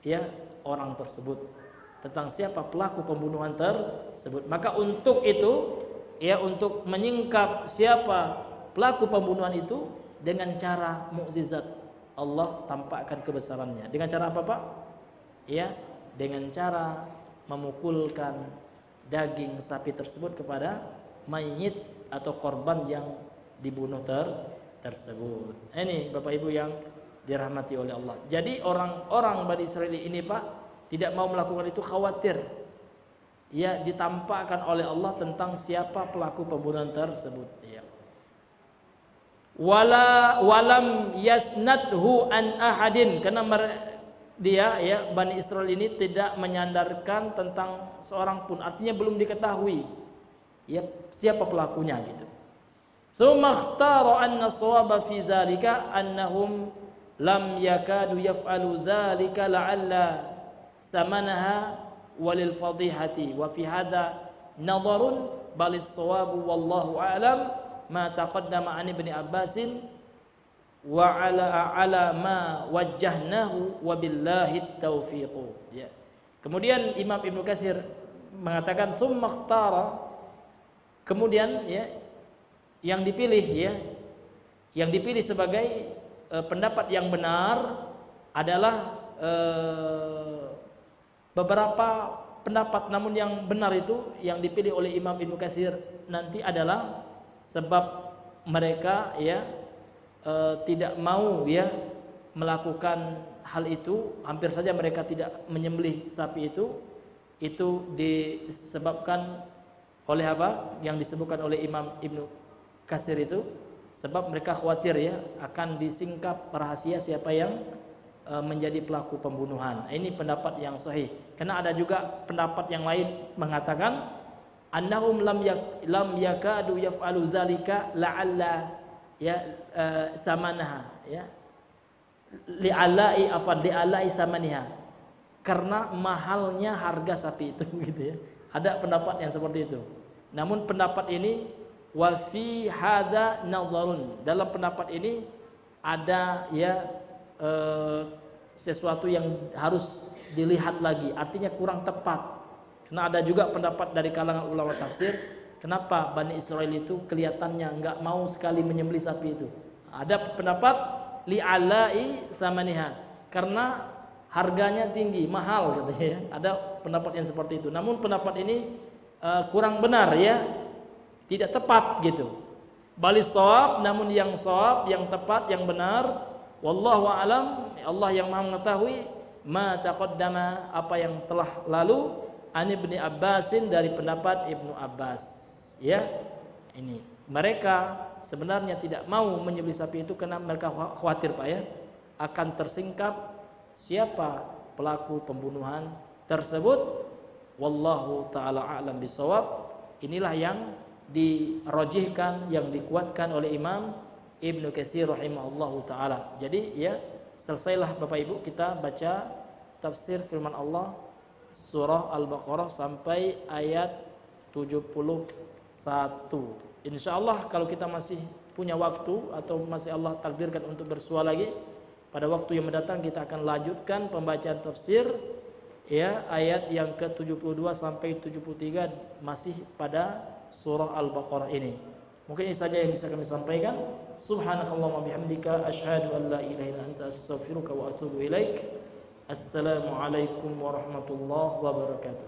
ya orang tersebut, tentang siapa pelaku pembunuhan tersebut. Maka untuk itu ya, untuk menyingkap siapa pelaku pembunuhan itu, dengan cara mukjizat Allah tampakkan kebesarannya. Dengan cara apa Pak? Ya, dengan cara memukulkan daging sapi tersebut kepada mayit atau korban yang dibunuh tersebut. Ini Bapak Ibu yang dirahmati oleh Allah. Jadi orang-orang Bani Israil ini Pak tidak mau melakukan itu, khawatir ya ditampakkan oleh Allah tentang siapa pelaku pembunuhan tersebut ya. Walam yasnadhu an ahadin, karena dia ya Bani Israil ini tidak menyandarkan tentang seorang pun, artinya belum diketahui ya siapa pelakunya gitu. Tsumma ikhtara anna shawaba fi zalika annahum lam yakadu yaf'alu zalika la'alla samanaha walil fadihati wa fi hadha nadharun balis shawabu wallahu a'lam ma taqaddama an Ibni Abbasin wa ala ma wajjahnahu wa billahi taufiqu ya. Kemudian Imam Ibnu Katsir mengatakan summa ikhtara, kemudian ya yang dipilih sebagai pendapat yang benar adalah beberapa pendapat, namun yang benar itu yang dipilih oleh Imam Ibnu Katsir nanti adalah sebab mereka ya tidak mau ya melakukan hal itu, hampir saja mereka tidak menyembelih sapi itu disebabkan oleh apa? Yang disebutkan oleh Imam Ibnu Katsir itu, sebab mereka khawatir ya akan disingkap rahasia siapa yang menjadi pelaku pembunuhan. Ini pendapat yang sahih. Karena ada juga pendapat yang lain mengatakan annahum lam yakadu yaf'alu zalika la'alla ya samanaha ya li'alai samaniha, karena mahalnya harga sapi itu gitu ya. Ada pendapat yang seperti itu. Namun pendapat ini wa fi hadza nazarun, dalam pendapat ini ada ya sesuatu yang harus dilihat lagi, artinya kurang tepat. Karena ada juga pendapat dari kalangan ulama tafsir, kenapa Bani Israel itu kelihatannya enggak mau sekali menyembelih sapi itu. Ada pendapat li'alai samaniha, karena harganya tinggi, mahal katanya ya. Ada pendapat yang seperti itu. Namun pendapat ini kurang benar ya, tidak tepat gitu. Balis shawab, namun yang shawab, yang tepat, yang benar, wallahu a'lam, Allah yang Maha mengetahui, ma taqaddama, apa yang telah lalu, an Ibnu Abbasin, dari pendapat Ibnu Abbas ya. Ini mereka sebenarnya tidak mau menyembelih sapi itu karena mereka khawatir Pak ya, akan tersingkap siapa pelaku pembunuhan tersebut. Wallahu taala a'lam bisawab. Inilah yang dirojihkan, yang dikuatkan oleh Imam Ibnu Katsir rahimahullahu taala. Jadi ya, selesailah Bapak Ibu kita baca tafsir firman Allah surah Al-Baqarah sampai ayat 71. Insyaallah kalau kita masih punya waktu atau masih Allah takdirkan untuk bersua lagi, pada waktu yang mendatang kita akan lanjutkan pembacaan tafsir ya ayat yang ke-72 sampai 73 masih pada surah Al-Baqarah ini. Mungkin ini saja yang bisa kami sampaikan. Subhanakallahumma bihamdika asyhadu an la ilaha illa anta astaghfiruka wa atubu ilaik. Assalamualaikum warahmatullahi wabarakatuh.